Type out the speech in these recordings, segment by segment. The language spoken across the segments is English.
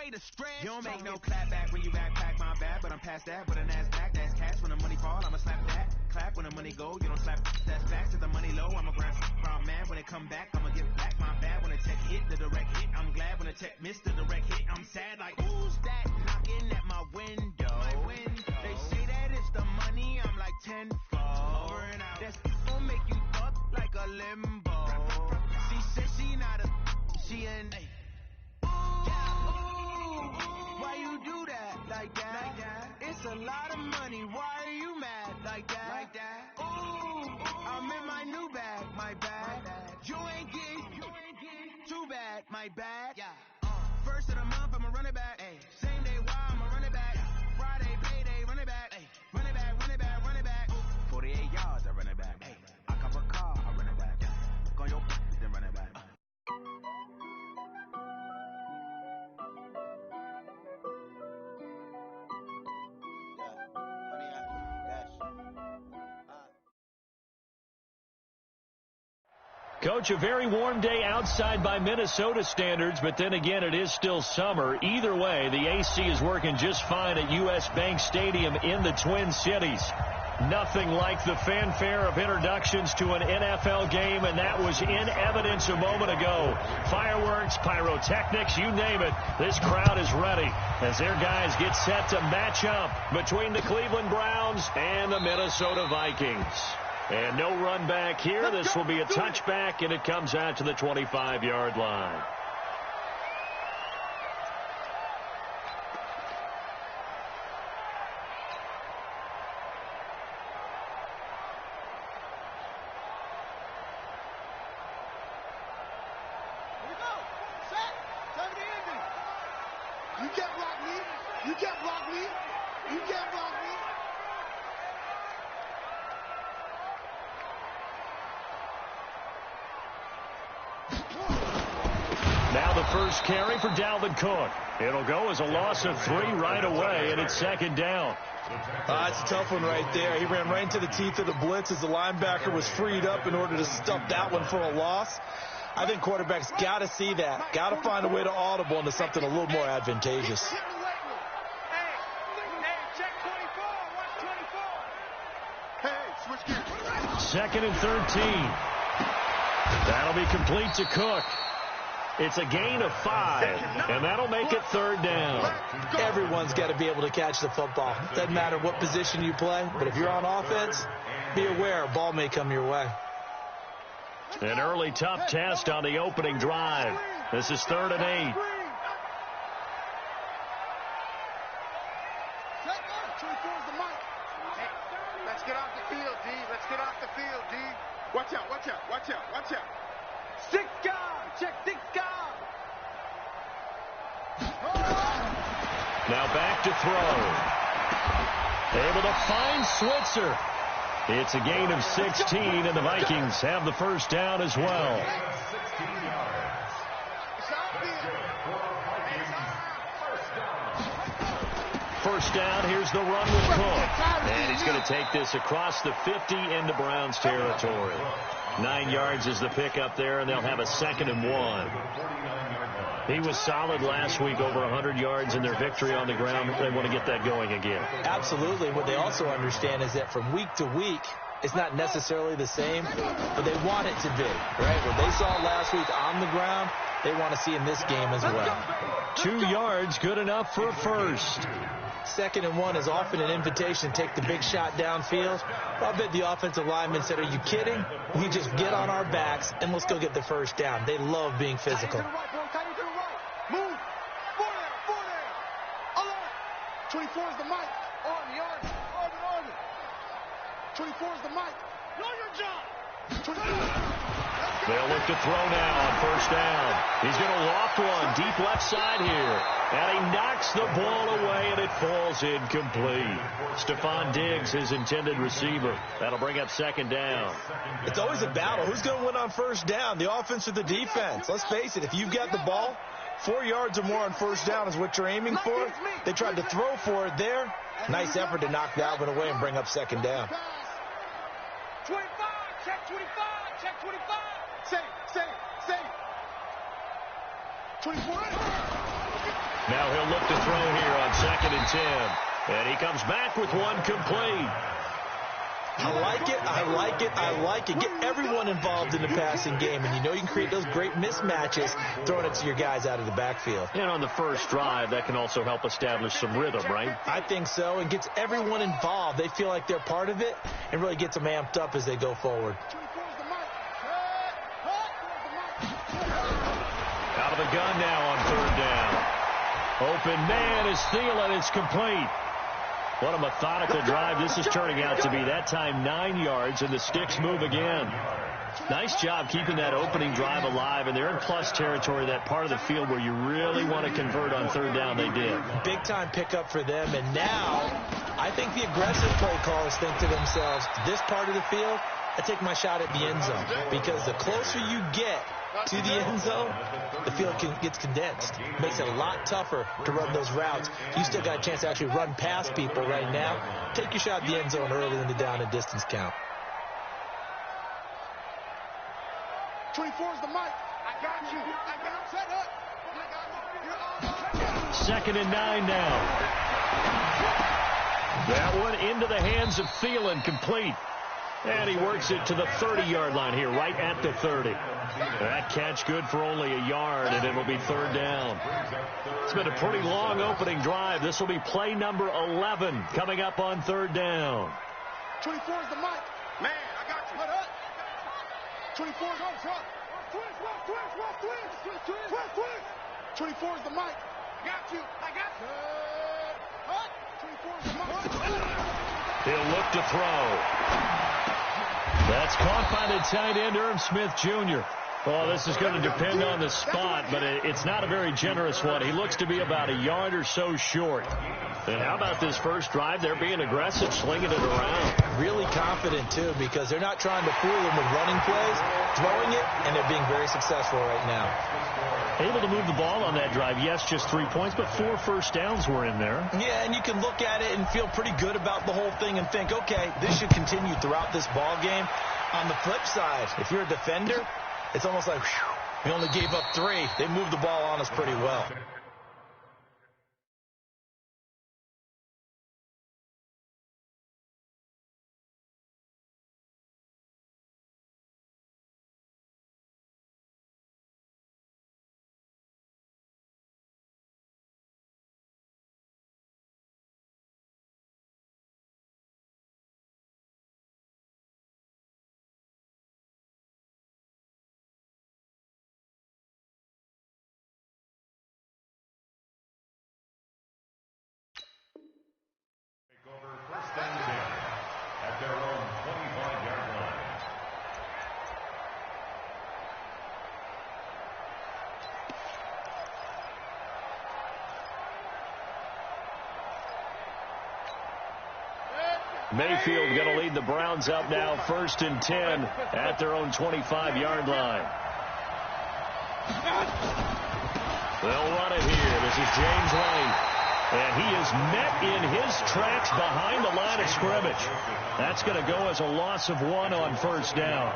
way to stretch. You don't make no clap back when you backpack, my bad, but I'm past that. With a NASDAQ, that's cash. When the money fall, I'ma slap that. Clap when the money go, you don't slap. That's facts. If the money low, I'ma grab from man. When it come back, I'ma get back. My bad when the check hit, the direct hit. I'm glad when the check missed the direct hit. I'm sad like, who's that knocking at my window? They say that it's the money, I'm like tenfold. Over and out. That's gonna make you fuck like a limbo. She said she not a, she an. Why you do that like that? It's a lot of money. Why are you mad like that? Ooh, I'm in my new bag, my bad. You ain't getting too bad, my bad. First of the month, I'ma run it back. Same day, why I'ma run it back. Friday, payday, run it back. Run it back, run it back, run it back. 48 yards, I run it back. I cop a car, I run it back. Go on your then run it back. Coach, a very warm day outside by Minnesota standards, but then again, it is still summer. Either way, the AC is working just fine at U.S. Bank Stadium in the Twin Cities. Nothing like the fanfare of introductions to an NFL game, and that was in evidence a moment ago. Fireworks, pyrotechnics, you name it. This crowd is ready as their guys get set to match up between the Cleveland Browns and the Minnesota Vikings. And no run back here. This will be a touchback, and it comes out to the 25-yard line. You can't block me. You can't block me. You can't block me. Now the first carry for Dalvin Cook. It'll go as a loss of 3 right away, and it's second down. It's a tough one right there. He ran right into the teeth of the blitz as the linebacker was freed up in order to stuff that one for a loss. I think quarterbacks got to see that. Got to find a way to audible into something a little more advantageous. Second and 13. That'll be complete to Cook. It's a gain of 5, and that'll make it third down. Everyone's got to be able to catch the football. Doesn't matter what position you play, but if you're on offense, be aware a ball may come your way. An early tough test on the opening drive. This is 3rd and 8. Let's get off the field, D. Let's get off the field, D. Watch out, watch out, watch out, watch out. 6 guard, check 6 guard. Now back to throw. Able to find Switzer. It's a gain of 16, and the Vikings have the first down as well. First down, here's the run with Cook. And he's going to take this across the 50 into Browns territory. 9 yards is the pickup there, and they'll have a 2nd and 1. He was solid last week, over 100 yards in their victory on the ground. They want to get that going again. Absolutely. What they also understand is that from week to week, it's not necessarily the same, but they want it to be, right? What they saw last week on the ground, they want to see in this game as well. 2 yards, good enough for a first. 2nd and 1 is often an invitation to take the big shot downfield. I'll bet the offensive lineman said, are you kidding? We just get on our backs and let's go get the first down. They love being physical. Move. 4 there. Alert. 24 is the mic. On yard. On. 24 is the mic. Know your job. 24. They'll look to throw now on first down. He's going to loft one deep left side here. And he knocks the ball away, and it falls incomplete. Stephon Diggs, his intended receiver. That'll bring up 2nd down. It's always a battle. Who's going to win on first down, the offense or the defense? Let's face it, if you've got the ball, 4 yards or more on first down is what you're aiming for. They tried to throw for it there. Nice effort to knock that one away and bring up 2nd down. 25, check 25, check 25. Say. 24. Now he'll look to throw here on 2nd and 10. And he comes back with one complete. I like it, I like it, I like it. Get everyone involved in the passing game, and you know you can create those great mismatches throwing it to your guys out of the backfield. And on the first drive, that can also help establish some rhythm, right? I think so, and gets everyone involved. They feel like they're part of it and really gets them amped up as they go forward. Out of the gun now on 3rd down. Open man is Thielen. It's complete. What a methodical drive this is turning out to be. That time 9 yards, and the sticks move again. Nice job keeping that opening drive alive, and they're in plus territory, that part of the field where you really want to convert on 3rd down. They did. Big-time pickup for them, and now I think the aggressive play callers think to themselves, this part of the field, I take my shot at the end zone, because the closer you get to the end zone, the field gets condensed. Makes it a lot tougher to run those routes. You still got a chance to actually run past people right now. Take your shot at the end zone early in the down and distance count. 24 is the mic. I got you. I got you. Set up. 2nd and 9 now. That one into the hands of Thielen, complete. And he works it to the 30-yard line here, right at the 30. That catch good for only a yard, and it'll be 3rd down. It's been a pretty long opening drive. This will be play number 11 coming up on 3rd down. 24 is the mic. Man, I got you. 24 is on front. Twist. 24 is the mic. Got you. I got you. 24 is the mic. He'll look to throw. That's caught by the tight end, Irv Smith Jr. Well, this is going to depend on the spot, but it's not a very generous one. He looks to be about a yard or so short. And how about this first drive? They're being aggressive, slinging it around. Really confident, too, because they're not trying to fool them with running plays, throwing it, and they're being very successful right now. Able to move the ball on that drive. Yes, just 3 points, but 4 first downs were in there. Yeah, and you can look at it and feel pretty good about the whole thing and think, okay, this should continue throughout this ball game. On the flip side, if you're a defender, it's almost like, whew, we only gave up 3. They moved the ball on us pretty well. At their own 25-yard line. Mayfield going to lead the Browns up now, 1st and 10 at their own 25-yard line. They'll run it here. This is James Lane. And he is met in his tracks behind the line of scrimmage. That's going to go as a loss of 1 on 1st down.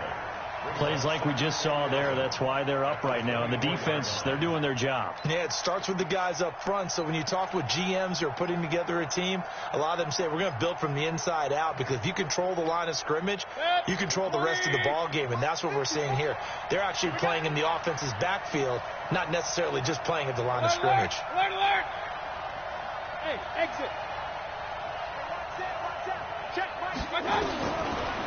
Plays like we just saw there. That's why they're up right now. And the defense, they're doing their job. Yeah, it starts with the guys up front. So when you talk with GMs who are putting together a team, a lot of them say we're going to build from the inside out, because if you control the line of scrimmage, you control the rest of the ball game. And that's what we're seeing here. They're actually playing in the offense's backfield, not necessarily just playing at the line of scrimmage. Alert! Hey, exit. Check.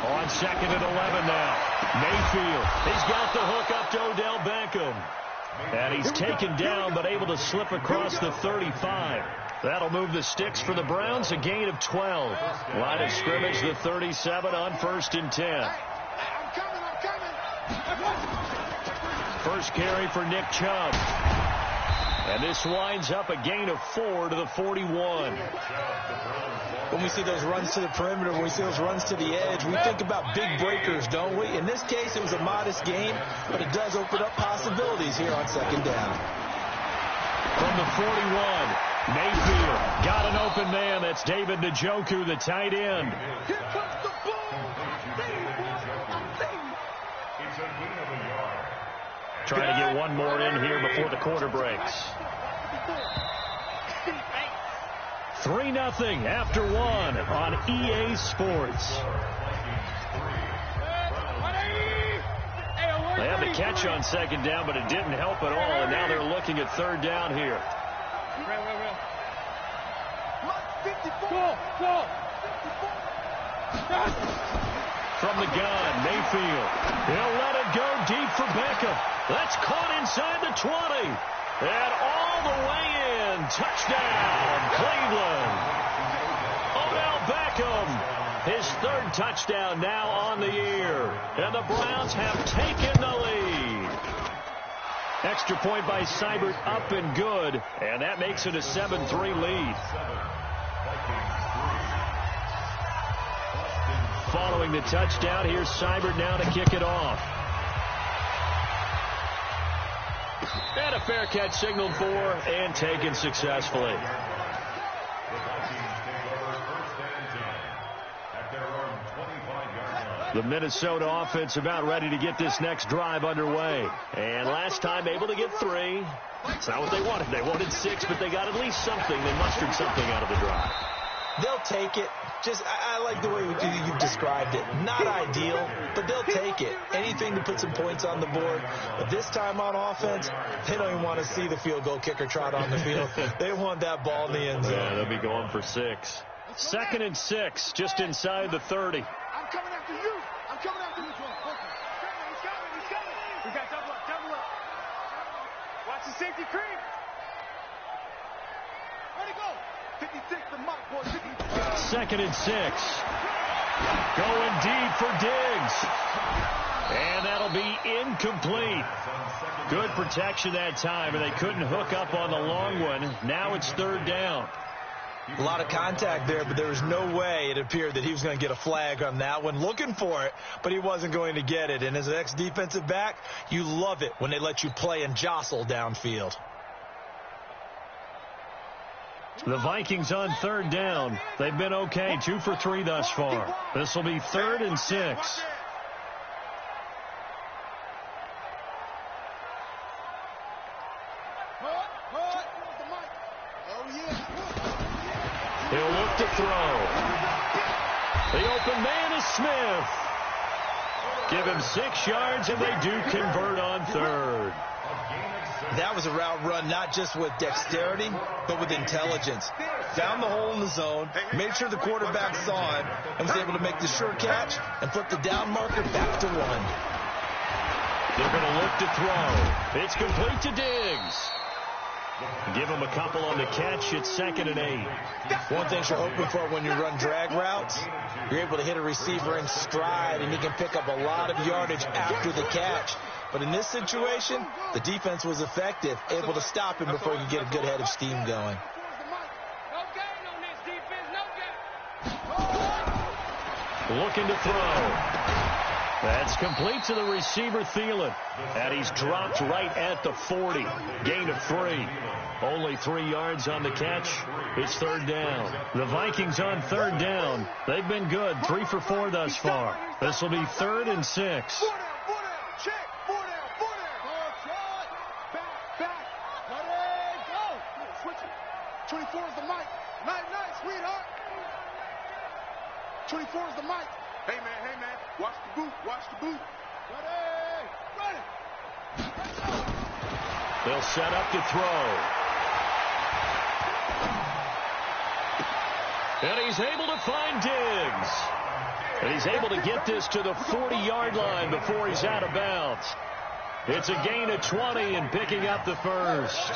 On 2nd and 11 now. Mayfield, he's got the hook up to Odell Beckham. And he's taken down, but able to slip across the 35. That'll move the sticks for the Browns, a gain of 12. Line of scrimmage, the 37 on 1st and 10. I'm coming. First carry for Nick Chubb. And this winds up a gain of 4 to the 41. When we see those runs to the perimeter, when we see those runs to the edge, we think about big breakers, don't we? In this case, it was a modest gain, but it does open up possibilities here on 2nd down. From the 41, Mayfield got an open man. That's David Njoku, the tight end. Here comes the ball. Trying to get one more in here before the quarter breaks. 3-0 after 1 on EA Sports. They had the catch on second down, but it didn't help at all, and now they're looking at third down here. From the gun, Mayfield. He'll let it go deep for Beckham. That's caught inside the 20. And all the way in. Touchdown, Cleveland. Odell Beckham. His third touchdown now on the year. And the Browns have taken the lead. Extra point by Seibert, up and good. And that makes it a 7-3 lead. Following the touchdown, here's Seibert now to kick it off. And a fair catch signaled for and taken successfully. The Minnesota offense about ready to get this next drive underway. And last time able to get 3. It's not what they wanted. They wanted 6, but they got at least something. They mustered something out of the drive. They'll take it. I like the way you described it. Not ideal, but they'll take it. Anything to put some points on the board. But this time on offense, they don't even want to see the field goal kicker trot on the field. They want that ball in the end zone. Yeah, they'll be going for 6. 2nd and 6, just inside the 30. I'm coming after you. I'm coming after you. He's coming. We got double up. Watch the safety creep. Where'd he go? 56, the mock boy. 2nd and 6. Going deep for Diggs. And that'll be incomplete. Good protection that time, and they couldn't hook up on the long one. Now it's third down. A lot of contact there, but there was no way it appeared that he was going to get a flag on that one. Looking for it, but he wasn't going to get it. And as an ex-defensive back, you love it when they let you play and jostle downfield. The Vikings on third down. They've been okay, 2 for 3 thus far. This will be 3rd and 6. He'll look to throw. The open man is Smith. Give him 6 yards, and they do convert on third. That was a route run not just with dexterity, but with intelligence. Found the hole in the zone, made sure the quarterback saw it, and was able to make the sure catch and flip the down marker back to 1. They're going to look to throw. It's complete to Diggs. Give him a couple on the catch. It's 2nd and 8. One thing you're hoping for when you run drag routes, you're able to hit a receiver in stride, and he can pick up a lot of yardage after the catch. But in this situation, the defense was effective, able to stop him before he could get a good head of steam going. Looking to throw. That's complete to the receiver, Thielen. And he's dropped right at the 40. Gain of 3. Only 3 yards on the catch. It's third down. The Vikings on third down. They've been good. 3 for 4 thus far. This will be 3rd and 6. 24 is the mic. Night, sweetheart. 24 is the mic. Hey, man. Watch the boot. Ready. They'll set up to throw. And he's able to find Diggs. And he's able to get this to the 40-yard line before he's out of bounds. It's a gain of 20 and picking up the first.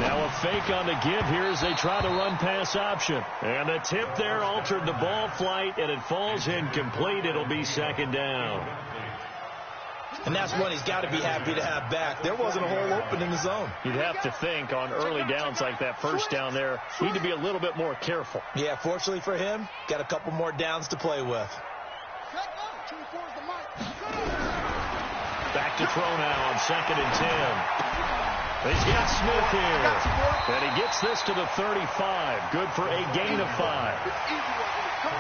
Now a fake on the give here as they try to run pass option. And the tip there altered the ball flight, and it falls incomplete. It'll be 2nd down. And that's one he's got to be happy to have back. There wasn't a hole open in the zone. You'd have to think on early downs like that first down there, need to be a little bit more careful. Yeah, fortunately for him, got a couple more downs to play with. Back to throw now on 2nd and 10. He's got Smith here. And he gets this to the 35. Good for a gain of 5.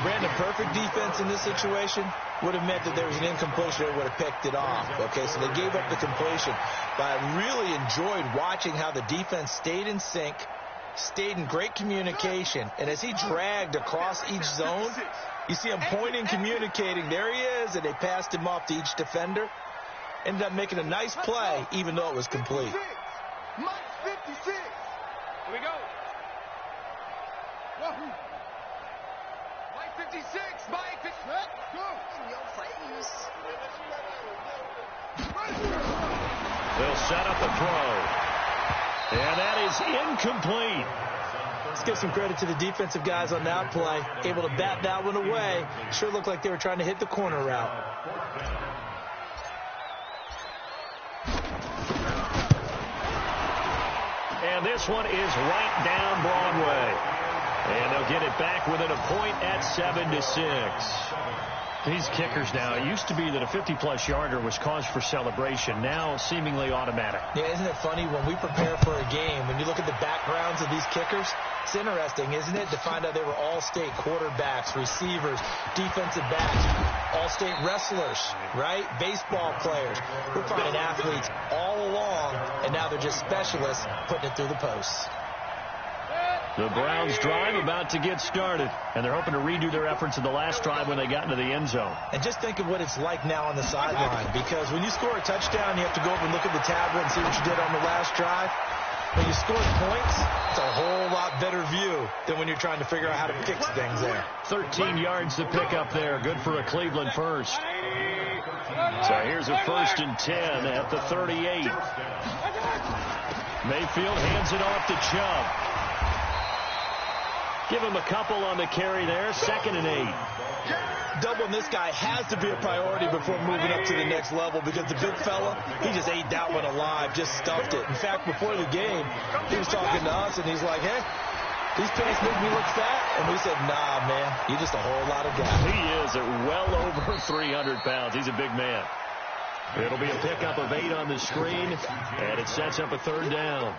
Brandon, perfect defense in this situation would have meant that there was an incompletion. They would have picked it off. Okay, so they gave up the completion. But I really enjoyed watching how the defense stayed in sync, stayed in great communication, and as he dragged across each zone, you see him pointing, communicating. There he is, and they passed him off to each defender. Ended up making a nice play, even though it was complete. Mike 56. Here we go. Mike 56. Mike 56. Go. In your face. They'll set up a throw. And that is incomplete. Let's give some credit to the defensive guys on that play. Able to bat that one away. Sure looked like they were trying to hit the corner route. And this one is right down Broadway. And they'll get it back within a point at 7-6. These kickers now, it used to be that a 50-plus yarder was cause for celebration. Now seemingly automatic. Yeah, isn't it funny when we prepare for a game, when you look at the backgrounds of these kickers, it's interesting, isn't it, to find out they were all-state quarterbacks, receivers, defensive backs, all-state wrestlers, right? Baseball players. We're finding athletes all along, and now they're just specialists putting it through the posts. The Browns drive about to get started, and they're hoping to redo their efforts in the last drive when they got into the end zone. And just think of what it's like now on the sideline, because when you score a touchdown, you have to go over and look at the tablet and see what you did on the last drive. When you score points, it's a whole lot better view than when you're trying to figure out how to fix things there. 13 yards to pick up there. Good for a Cleveland first. So here's a 1st and 10 at the 38. Mayfield hands it off to Chubb. Give him a couple on the carry there. 2nd and 8. Doubling this guy has to be a priority before moving up to the next level, because the big fella, he just ate that one alive, just stuffed it. In fact, before the game, he was talking to us, and he's like, hey, these pants make me look fat. And we said, nah, man, you're just a whole lot of guy. He is at well over 300 pounds. He's a big man. It'll be a pickup of 8 on the screen, and it sets up a 3rd down.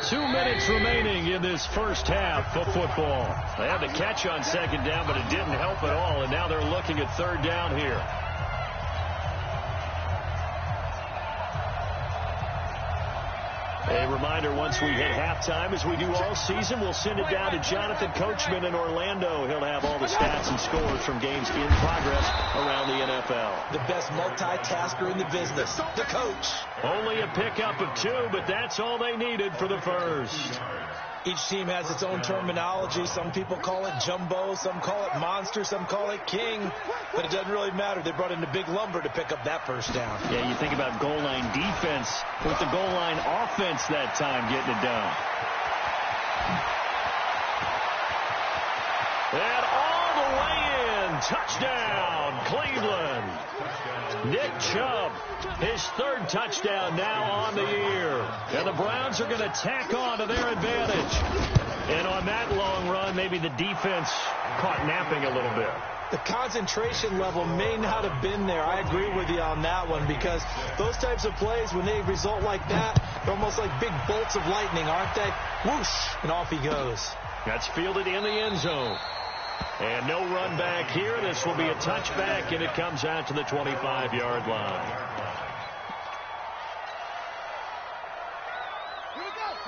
2 minutes remaining in this first half of football. They had the catch on 2nd down, but it didn't help at all, and now they're looking at 3rd down here. A reminder, once we hit halftime, as we do all season, we'll send it down to Jonathan Coachman in Orlando. He'll have all the stats and scores from games in progress around the NFL. The best multitasker in the business, the coach. Only a pickup of 2, but that's all they needed for the first. Each team has its own terminology. Some people call it jumbo, some call it monster, some call it king. But it doesn't really matter. They brought in the big lumber to pick up that first down. Yeah, you think about goal line defense with the goal line offense that time getting it done. And all the way in. Touchdown, Cleveland. Nick Chubb, his 3rd touchdown now on the year. And the Browns are going to tack on to their advantage. And on that long run, maybe the defense caught napping a little bit. The concentration level may not have been there. I agree with you on that one, because those types of plays, when they result like that, they're almost like big bolts of lightning, aren't they? Whoosh, and off he goes. That's fielded in the end zone. And no run back here. This will be a touchback, and it comes out to the 25-yard line.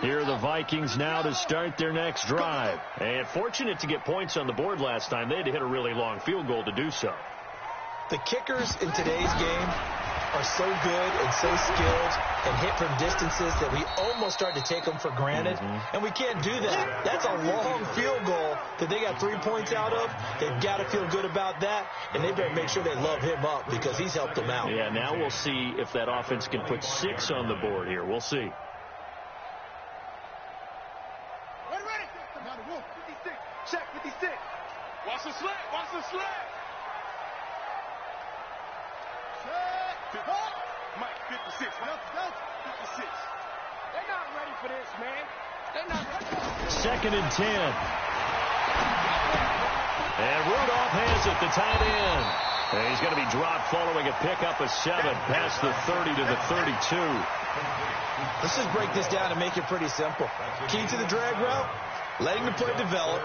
Here are the Vikings now to start their next drive. And fortunate to get points on the board last time. They had to hit a really long field goal to do so. The kickers in today's game are so good and so skilled and hit from distances that we almost start to take them for granted. And we can't do that. That's a long field goal that they got 3 points out of. They've got to feel good about that, and they better make sure they love him up, because he's helped them out. Yeah, now we'll see if that offense can put 6 on the board here. We'll see. Ready. Now the wolf. 56. Check 56. Watch the slant. Watch the slant. Mike, 56. Go. 56. They're not ready for this, man. They're not ready. 2nd and 10. And Rudolph has it, the tight end. And he's going to be dropped following a pickup of 7 past the 30 to the 32. Let's just break this down and make it pretty simple. Key to the drag route, letting the play develop,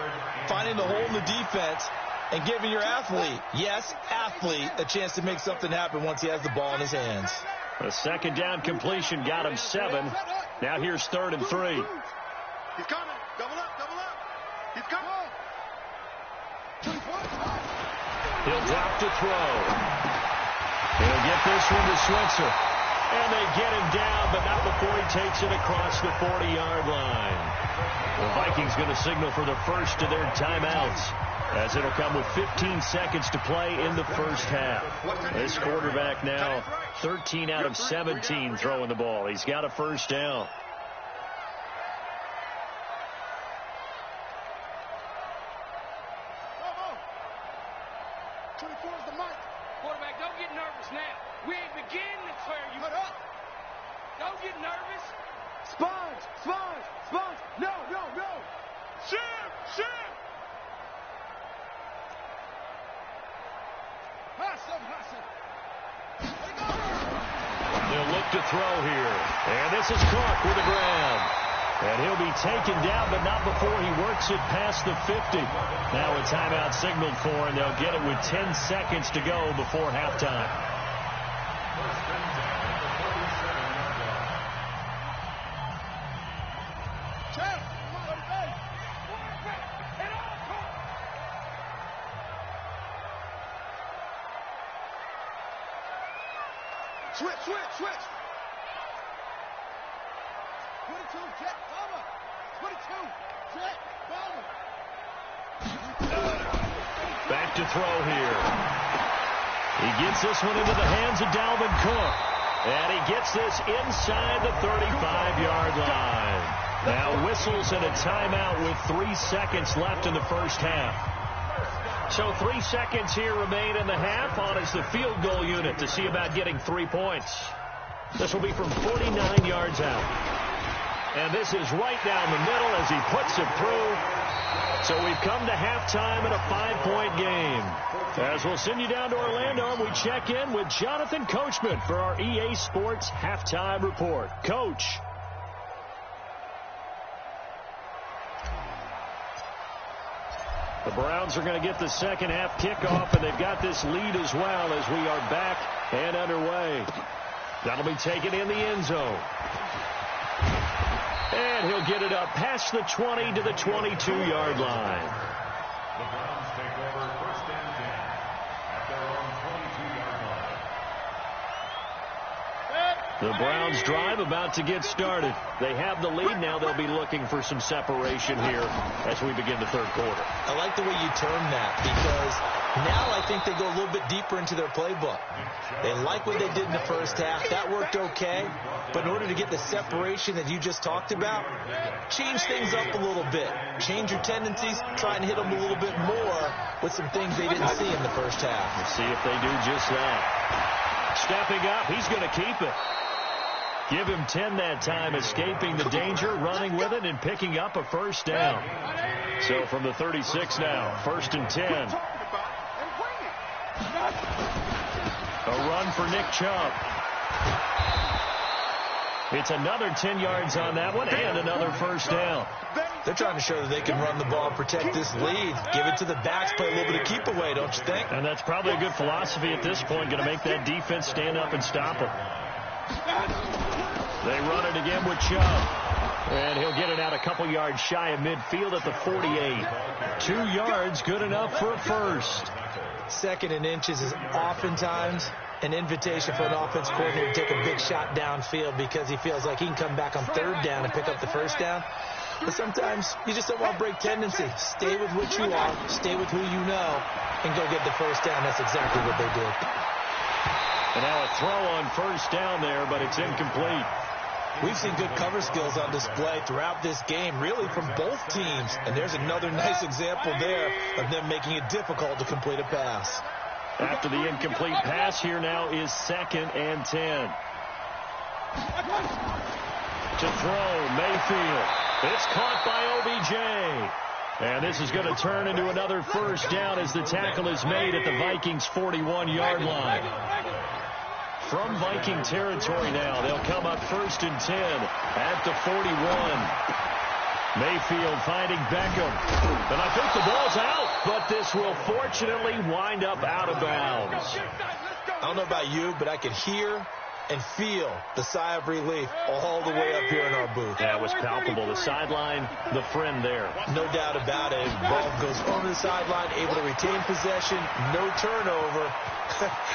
finding the hole in the defense, and giving your athlete, yes, athlete, a chance to make something happen once he has the ball in his hands. A second down completion got him 7. Now here's 3rd and 3. He's coming. Double up, double up. He's coming. He'll drop to throw. He'll get this one to Switzer. And they get him down, but not before he takes it across the 40-yard line. The Vikings going to signal for the first of their timeouts, as it'll come with 15 seconds to play in the first half. This quarterback now 13 out of 17 throwing the ball. He's got a first down. Quarterback, don't get nervous now. We ain't beginning to tear you up. Don't get nervous. Sponge. No. Shoot. They'll look to throw here. And this is Clark with the grab. And he'll be taken down, but not before he works it past the 50. Now a timeout signaled for, and they'll get it with 10 seconds to go before halftime. Switch. 22, jet, bomber. 22, jet, bomber. Back to throw here. He gets this one into the hands of Dalvin Cook. And he gets this inside the 35-yard line. Now whistles and a timeout with 3 seconds left in the first half. So 3 seconds here remain in the half. On is the field goal unit to see about getting 3 points. This will be from 49 yards out. And this is right down the middle as he puts it through. So we've come to halftime in a 5-point game. As we'll send you down to Orlando, and we check in with Jonathan Coachman for our EA Sports Halftime Report. Coach. The Browns are going to get the second half kickoff, and they've got this lead as well as we are back and underway. That'll be taken in the end zone. And he'll get it up past the 20 to the 22-yard line. The Browns take over 1st and 10 at their own 22-yard line. The Browns drive about to get started. They have the lead. Now they'll be looking for some separation here as we begin the third quarter. I like the way you term that, because now I think they go a little bit deeper into their playbook. They like what they did in the first half. That worked okay. But in order to get the separation that you just talked about, change things up a little bit. Change your tendencies. Try and hit them a little bit more with some things they didn't see in the first half. We'll see if they do just that. Stepping up, he's going to keep it. Give him 10 that time, escaping the danger, running with it, and picking up a first down. So from the 36 now, 1st and 10. A run for Nick Chubb. It's another 10 yards on that one, and another first down. They're trying to show that they can run the ball, protect this lead, give it to the backs, play a little bit of keep away, don't you think? And that's probably a good philosophy at this point, going to make that defense stand up and stop it. They run it again with Chubb. And he'll get it out a couple yards shy of midfield at the 48. 2 yards, good enough for a first. 2nd and inches is oftentimes an invitation for an offense coordinator to take a big shot downfield because he feels like he can come back on 3rd down and pick up the first down. But sometimes you just don't want to break tendency. Stay with what you are, stay with who you know, and go get the first down. That's exactly what they did. And now a throw on first down there, but it's incomplete. We've seen good cover skills on display throughout this game, really from both teams. And there's another nice example there of them making it difficult to complete a pass. After the incomplete pass, here now is 2nd and 10. To throw, Mayfield. It's caught by OBJ. And this is going to turn into another first down as the tackle is made at the Vikings' 41-yard line. From Viking territory now, they'll come up 1st and 10 at the 41. Mayfield finding Beckham. And I think the ball's out, but this will fortunately wind up out of bounds. I don't know about you, but I could hear and feel the sigh of relief all the way up here in our booth. That was palpable. The sideline, the friend there. No doubt about it. Ball goes over the sideline, able to retain possession, no turnover.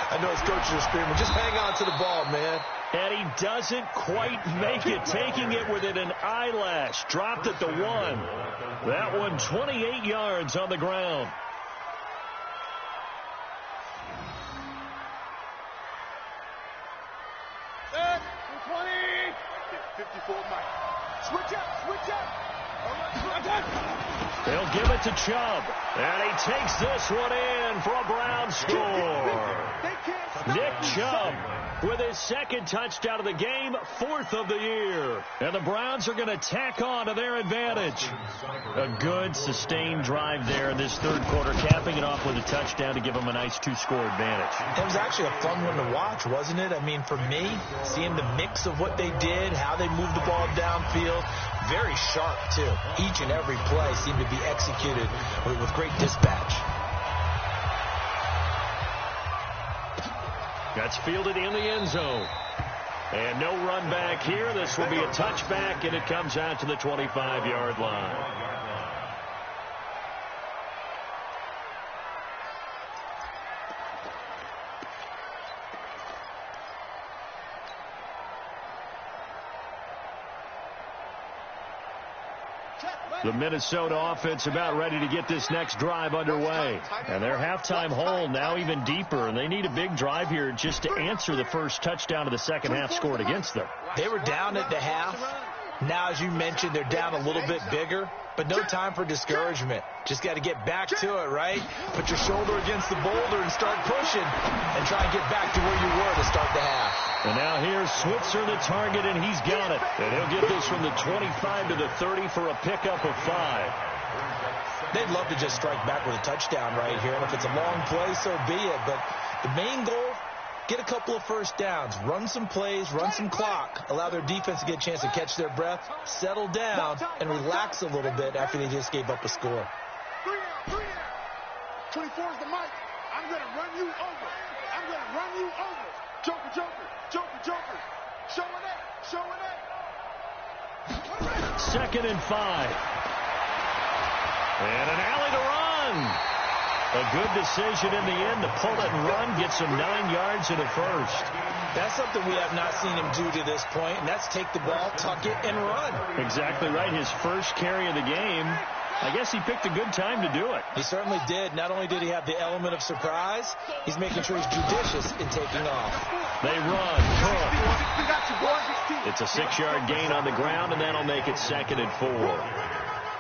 I know his coaches are screaming, just hang on to the ball, man. And he doesn't quite make it, taking it within an eyelash. Dropped at the 1. That one 28 yards on the ground. Set, 20. 54 Mike. Switch up. They'll give it to Chubb. And he takes this one in for a Brown score. Nick Chubb with his second touchdown of the game, 4th of the year. And the Browns are going to tack on to their advantage. A good, sustained drive there in this third quarter, capping it off with a touchdown to give them a nice 2-score advantage. It was actually a fun one to watch, wasn't it? I mean, for me, seeing the mix of what they did, how they moved the ball downfield, very sharp, too. Each and every play seemed to be executed with great dispatch. That's fielded in the end zone. And no run back here. This will be a touchback, and it comes out to the 25-yard line. The Minnesota offense about ready to get this next drive underway. And their halftime hole now even deeper, and they need a big drive here just to answer the first touchdown of the second half scored against them. They were down at the half. Now, as you mentioned, they're down a little bit bigger, but no time for discouragement. Just got to get back to it, right? Put your shoulder against the boulder and start pushing and try and get back to where you were to start the half. And now here's Switzer, the target, and he's got it. And he'll get this from the 25 to the 30 for a pickup of 5. They'd love to just strike back with a touchdown right here. And if it's a long play, so be it. But the main goal, get a couple of first downs, run some plays, run some clock, allow their defense to get a chance to catch their breath, settle down, and relax a little bit after they just gave up a score. 24 is the mic. I'm going to run you over. Joker. Showing it. 2nd and 5. And an alley to run. A good decision in the end to pull it and run, get some 9 yards in a first. That's something we have not seen him do to this point, and that's take the ball, tuck it, and run. Exactly right. His first carry of the game. I guess he picked a good time to do it. He certainly did. Not only did he have the element of surprise, he's making sure he's judicious in taking off. They run. Cook. It's a 6-yard gain on the ground, and that'll make it 2nd and 4.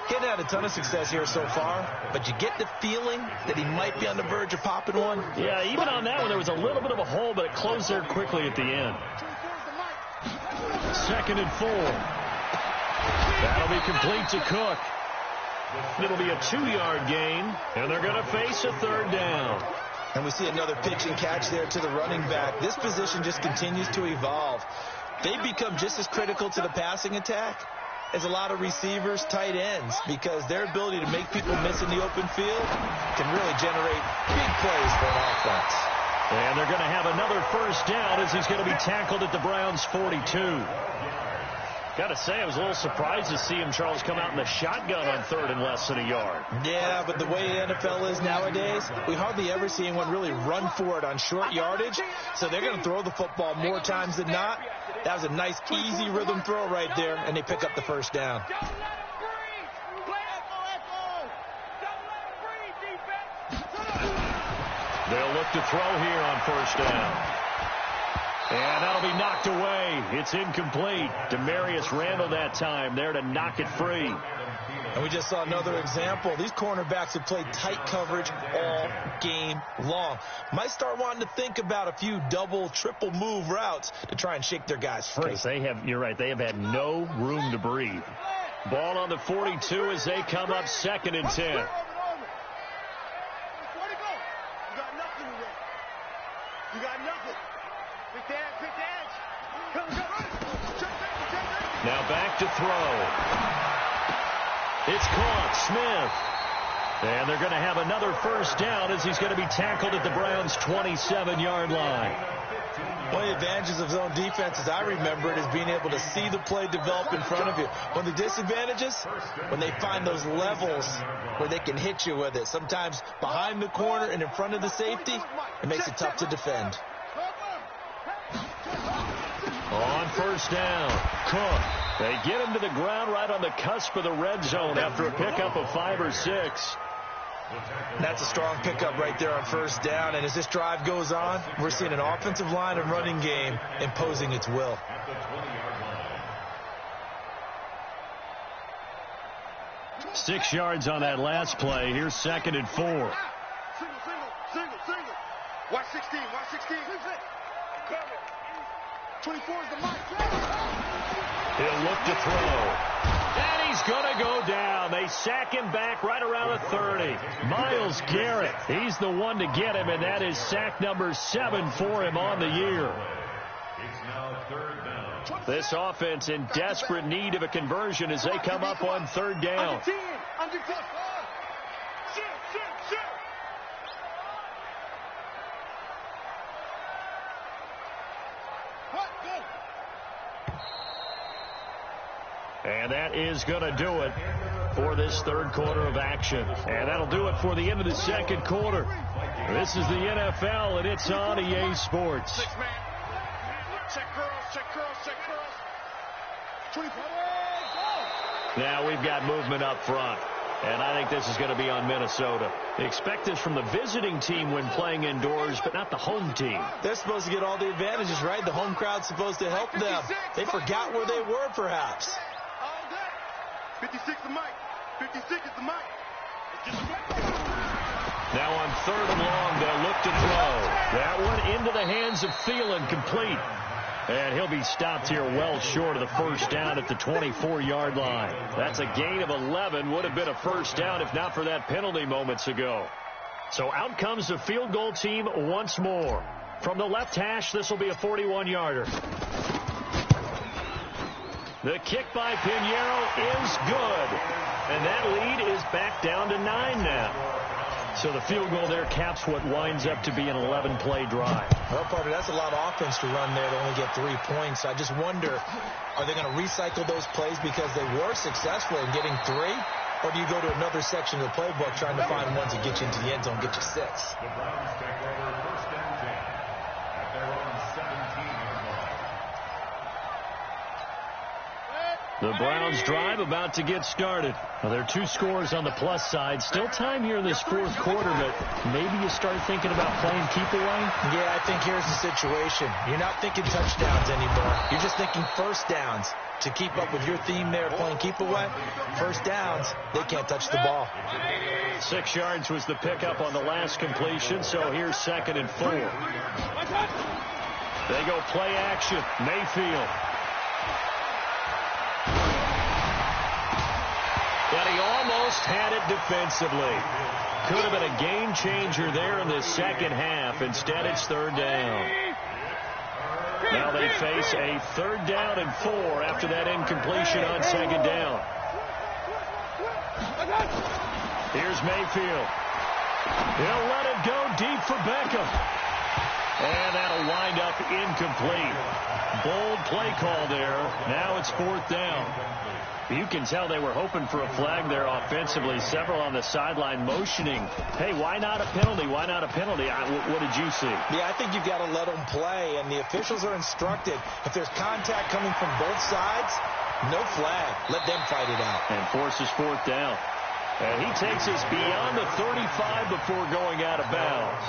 He hadn't had a ton of success here so far, but you get the feeling that he might be on the verge of popping one. Yeah, even on that one, there was a little bit of a hole, but it closed there quickly at the end. 2nd and 4. That'll be complete to Cook. It'll be a 2-yard gain, and they're going to face a 3rd down. And we see another pitch and catch there to the running back. This position just continues to evolve. They become just as critical to the passing attack as a lot of receivers, tight ends, because their ability to make people miss in the open field can really generate big plays for an offense. And they're going to have another first down as he's going to be tackled at the Browns' 42. Got to say, I was a little surprised to see him, Charles, come out in the shotgun on 3rd and less than a yard. Yeah, but the way the NFL is nowadays, we hardly ever see anyone really run for it on short yardage, so they're going to throw the football more times than not. That was a nice, easy rhythm throw right there, and they pick up the first down. They'll look to throw here on first down. And that'll be knocked away. It's incomplete. Demarius Randall that time there to knock it free. And we just saw another example. These cornerbacks have played tight coverage all game long. Might start wanting to think about a few double, triple move routes to try and shake their guys free. You're right, they have had no room to breathe. Ball on the 42 as they come up 2nd and 10. You got nothing. Pick the edge. Come. Now back to throw. It's caught. Smith. And they're going to have another first down as he's going to be tackled at the Browns' 27-yard line. One of the advantages of zone defense, as I remember it, is being able to see the play develop in front of you. One of the disadvantages, when they find those levels where they can hit you with it. Sometimes behind the corner and in front of the safety, it makes it tough to defend. On first down, Cook. They get him to the ground right on the cusp of the red zone after a pickup of 5 or 6. That's a strong pickup right there on first down. And as this drive goes on, we're seeing an offensive line and running game imposing its will. 6 yards on that last play. Here's 2nd and 4. Single. Watch 16. 24 is the mic. He'll look to throw. And he's going to go down. They sack him back right around the 30. Myles Garrett, he's the one to get him, and that is sack number 7 for him on the year. It's now 3rd down. This offense in desperate need of a conversion as they come up on 3rd down. Under 10. Shoot. What? Go. And that is going to do it for this 3rd quarter of action. And that'll do it for the end of the 2nd quarter. This is the NFL, and it's on EA Sports. 6 man. Check curls. 24. Now we've got movement up front. And I think this is going to be on Minnesota. Expect this from the visiting team when playing indoors, but not the home team. They're supposed to get all the advantages, right? The home crowd's supposed to help them. They forgot where they were, perhaps. 56 the mic. 56 is the mic. Now on 3rd and long, they'll look to throw. That one into the hands of Thielen, complete. And he'll be stopped here well short of the first down at the 24-yard line. That's a gain of 11. Would have been a first down if not for that penalty moments ago. So out comes the field goal team once more. From the left hash, this will be a 41-yarder. The kick by Pinheiro is good. And that lead is back down to 9 now. So the field goal there caps what winds up to be an 11-play drive. Well, partner, that's a lot of offense to run there to only get 3 points. I just wonder, are they going to recycle those plays because they were successful in getting 3? Or do you go to another section of the playbook trying to find ones that get you into the end zone, get you 6? The Browns take over 1st and 10 at their own 17-yard line. The Browns drive about to get started. Well, there are 2 scores on the plus side. Still time here in this 4th quarter, but maybe you start thinking about playing keep away? Yeah, I think here's the situation. You're not thinking touchdowns anymore. You're just thinking first downs. To keep up with your theme there playing keep away, first downs, they can't touch the ball. 6 yards was the pickup on the last completion, so here's 2nd and 4. They go play action. Mayfield. But he almost had it defensively. Could have been a game changer there in the second half. Instead, it's 3rd down. Now they face a 3rd down and 4 after that incompletion on 2nd down. Here's Mayfield. He'll let it go deep for Beckham. And that'll wind up incomplete. Bold play call there. Now it's 4th down. You can tell they were hoping for a flag there offensively. Several on the sideline motioning. Hey, why not a penalty? Why not a penalty? What did you see? Yeah, I think you've got to let them play, and the officials are instructed. If there's contact coming from both sides, no flag. Let them fight it out. And forces 4th down. And he takes us beyond the 35 before going out of bounds.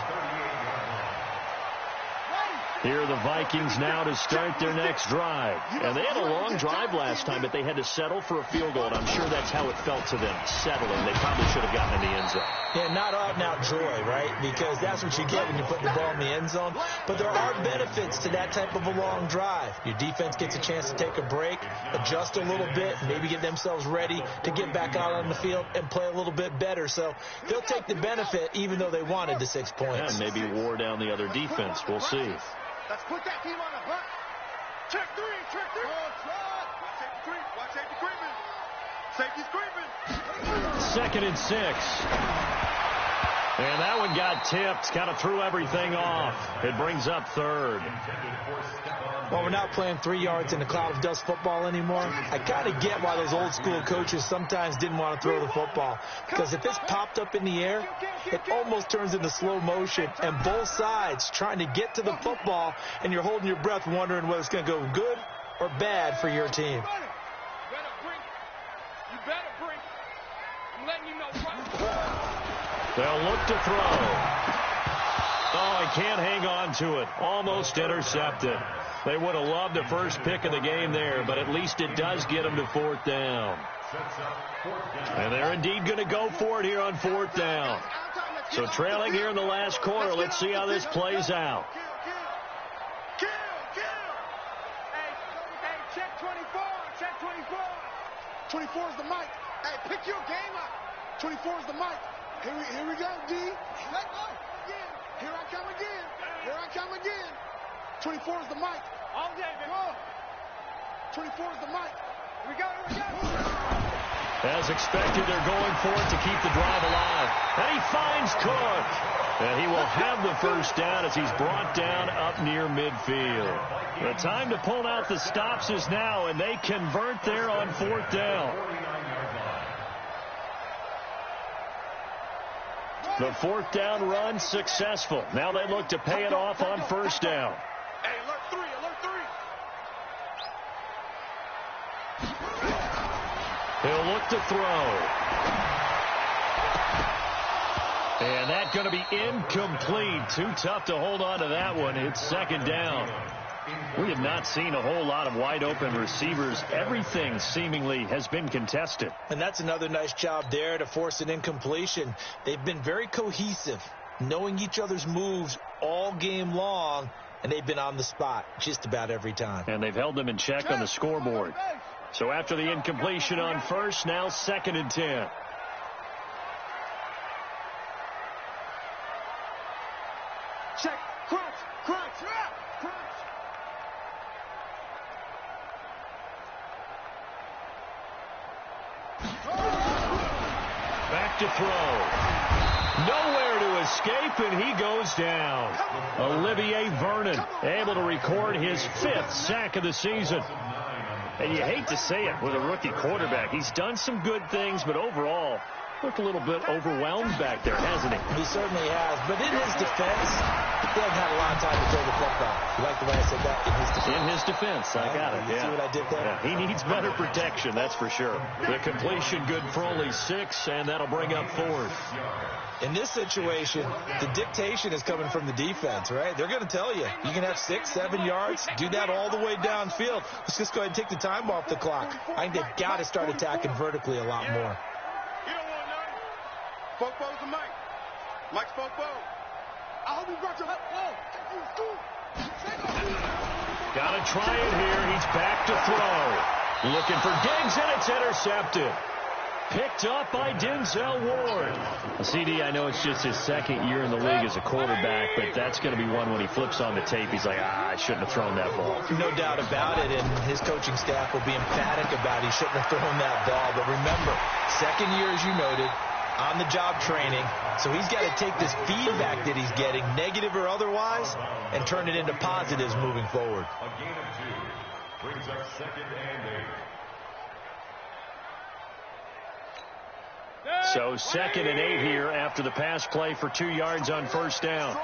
Here are the Vikings now to start their next drive. And they had a long drive last time, but they had to settle for a field goal, and I'm sure that's how it felt to them, settling. They probably should have gotten in the end zone. Yeah, not out-and-out joy, right? Because that's what you get when you put the ball in the end zone. But there are benefits to that type of a long drive. Your defense gets a chance to take a break, adjust a little bit, maybe get themselves ready to get back out on the field and play a little bit better. So they'll take the benefit even though they wanted the 6 points. And maybe wore down the other defense. We'll see. Let's put that team on the hunt. Check 3. Watch 3. Watch 3. Safety's creeping. 2nd and 6. And that one got tipped, kind of threw everything off. It brings up 3rd. Well, we're not playing 3 yards in a cloud of dust football anymore. I kind of get why those old school coaches sometimes didn't want to throw the football. Because if it's popped up in the air, it almost turns into slow motion. And both sides trying to get to the football, and you're holding your breath wondering whether it's going to go good or bad for your team. You better bring it. I'm letting you know right. They'll look to throw. Oh, he can't hang on to it. Almost intercepted. They would have loved the first pick of the game there, but at least it does get them to 4th down. And they're indeed going to go for it here on 4th down. So trailing here in the last quarter, let's see how this plays out. Kill. Hey, check 24. Check 24. 24 is the mic. Hey, pick your game up. 24 is the mic. Here we go, D. Let go. Here I come again. 24 is the mic. All day, baby. 24 is the mic. Here we go. As expected, they're going for it to keep the drive alive. And he finds Cook. And he will have the first down as he's brought down up near midfield. The time to pull out the stops is now, and they convert there on 4th down. The 4th down run successful. Now they look to pay it off on 1st down. Hey, alert 3. He'll look to throw. And that's going to be incomplete. Too tough to hold on to that one. It's 2nd down. We have not seen a whole lot of wide open receivers. Everything seemingly has been contested. And that's another nice job there to force an incompletion. They've been very cohesive, knowing each other's moves all game long, and they've been on the spot just about every time. And they've held them in check on the scoreboard. So after the incompletion on 1st, now 2nd and 10. Check. Crunch. Back to throw. Nowhere to escape, and he goes down. Olivier Vernon able to record his 5th sack of the season. And you hate to say it with a rookie quarterback. He's done some good things, but overall, looked a little bit overwhelmed back there, hasn't he? He certainly has. But in his defense, he hasn't had a lot of time to throw the football. You like the way I said that? In his defense. In his defense. I got it. You see what I did there? Yeah, he needs better protection, that's for sure. The completion good for only 6, and that'll bring up 4th. In this situation, the dictation is coming from the defense, right? They're going to tell you, you can have 6, 7 yards, do that all the way downfield. Let's just go ahead and take the time off the clock. I think they've got to start attacking vertically a lot more. You don't want none. Fopo's the mic. Mike's Fopo. I hope you brought your... Got to try it here. He's back to throw. Looking for Diggs, and it's intercepted. Picked up by Denzel Ward. CD, I know it's just his 2nd year in the league as a quarterback, but that's going to be one when he flips on the tape. He's like, I shouldn't have thrown that ball. No doubt about it, and his coaching staff will be emphatic about he shouldn't have thrown that ball. But remember, 2nd year, as you noted, on-the-job training, so he's got to take this feedback that he's getting, negative or otherwise, and turn it into positives moving forward. A gain of 2 brings up 2nd and 8. So 2nd and 8 here after the pass play for 2 yards on 1st down.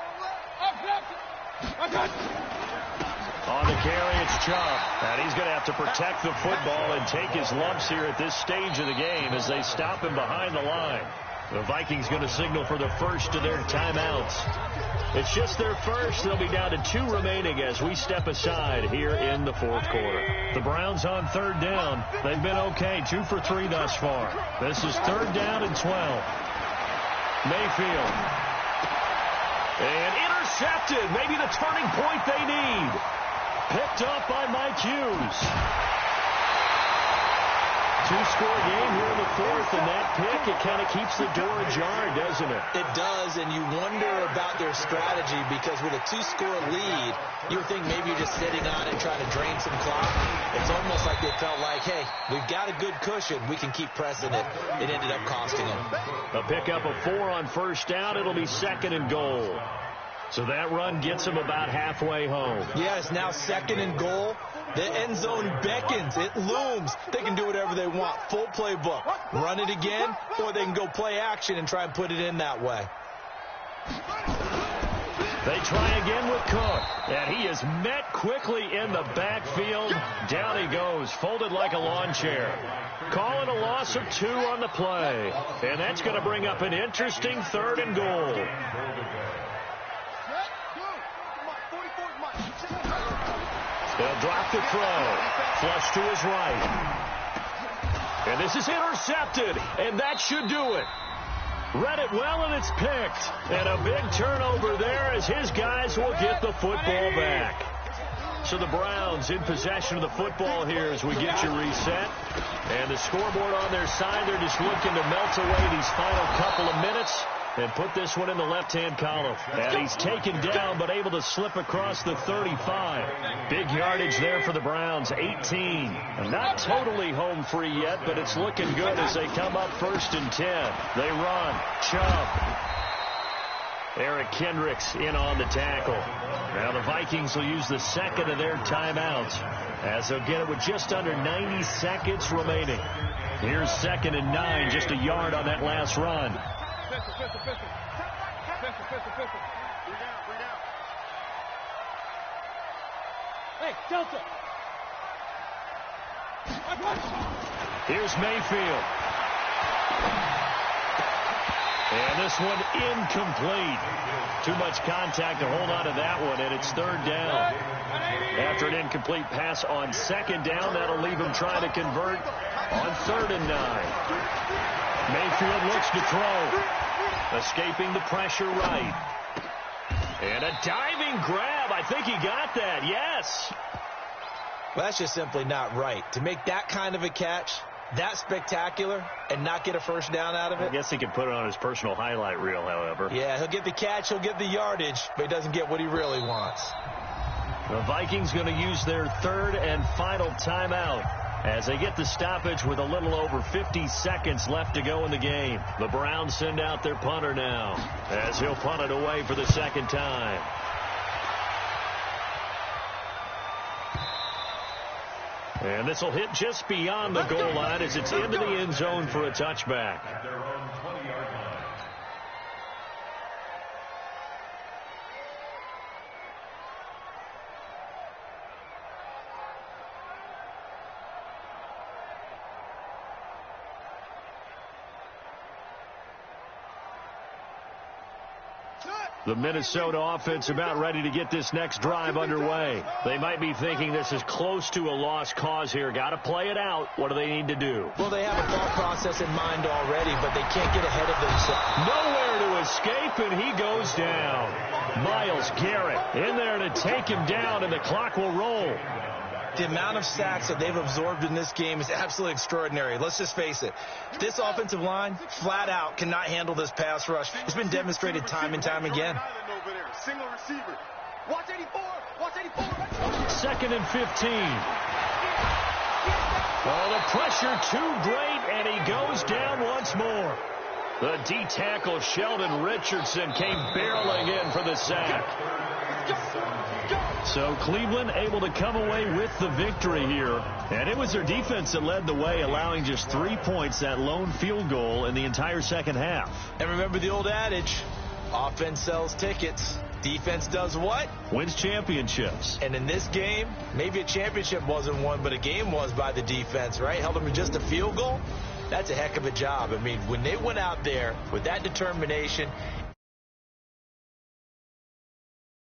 On the carry, it's Chubb. And he's going to have to protect the football and take his lumps here at this stage of the game as they stop him behind the line. The Vikings going to signal for the first of their timeouts. It's just their first. They'll be down to 2 remaining as we step aside here in the 4th quarter. The Browns on 3rd down. They've been okay, 2 for 3 thus far. This is 3rd down and 12. Mayfield. And intercepted. Maybe the turning point they need. Picked up by Mike Hughes. two-score game here in the fourth, and that pick, it kind of keeps the door ajar, doesn't it? It does, and you wonder about their strategy because with a two-score lead, you would think maybe you're just sitting on it trying to drain some clock. It's almost like they felt like, hey, we've got a good cushion. We can keep pressing it. It ended up costing them. A pickup of 4 on first down. It'll be 2nd and goal. So that run gets them about halfway home. Yeah, it's now 2nd and goal. The end zone beckons. It looms. They can do whatever they want. Full playbook. Run it again, or they can go play action and try and put it in that way. They try again with Cook, and he is met quickly in the backfield. Down he goes, folded like a lawn chair. Call it a loss of 2 on the play, and that's going to bring up an interesting 3rd and goal. They'll drop the throw. Flush to his right. And this is intercepted, and that should do it. Read it well, and it's picked. And a big turnover there as his guys will get the football back. So the Browns in possession of the football here as we get you reset. And the scoreboard on their side, they're just looking to melt away these final couple of minutes and put this one in the left-hand column. And he's taken down but able to slip across the 35. Big yardage there for the Browns, 18. Not totally home free yet, but it's looking good as they come up 1st and 10. They run. Chubb. Eric Kendricks in on the tackle. Now the Vikings will use the 2nd of their timeouts as they'll get it with just under 90 seconds remaining. Here's 2nd and 9, just a yard on that last run. Hey, Delta. Here's Mayfield. And this one incomplete. Too much contact to hold on to that one, and it's 3rd down. After an incomplete pass on 2nd down, that'll leave him trying to convert on 3rd and 9. Mayfield looks to throw. Escaping the pressure right. And a diving grab. I think he got that. Yes. Well, that's just simply not right. To make that kind of a catch, that spectacular, and not get a 1st down out of it. I guess he could put it on his personal highlight reel, however. Yeah, he'll get the catch, he'll get the yardage, but he doesn't get what he really wants. The Vikings going to use their 3rd and final timeout as they get the stoppage with a little over 50 seconds left to go in the game. The Browns send out their punter now as he'll punt it away for the 2nd time. And this will hit just beyond the goal line as it's into the end zone for a touchback. At their own 20-yard line. The Minnesota offense about ready to get this next drive underway. They might be thinking this is close to a lost cause here. Got to play it out. What do they need to do? Well, they have a thought process in mind already, but they can't get ahead of themselves. Nowhere to escape, and he goes down. Myles Garrett in there to take him down, and the clock will roll. The amount of sacks that they've absorbed in this game is absolutely extraordinary. Let's just face it. This offensive line, flat out, cannot handle this pass rush. It's been demonstrated time and time again. Single receiver. Watch 84. Watch 84. 2nd and 15. Oh, the pressure too great, and he goes down once more. The D-tackle Sheldon Richardson came barreling in for the sack. So Cleveland able to come away with the victory here. And it was their defense that led the way, allowing just 3 points, that lone field goal in the entire 2nd half. And remember the old adage, offense sells tickets. Defense does what? Wins championships. And in this game, maybe a championship wasn't won, but a game was by the defense, right? Held them to just a field goal. That's a heck of a job. I mean, when they went out there with that determination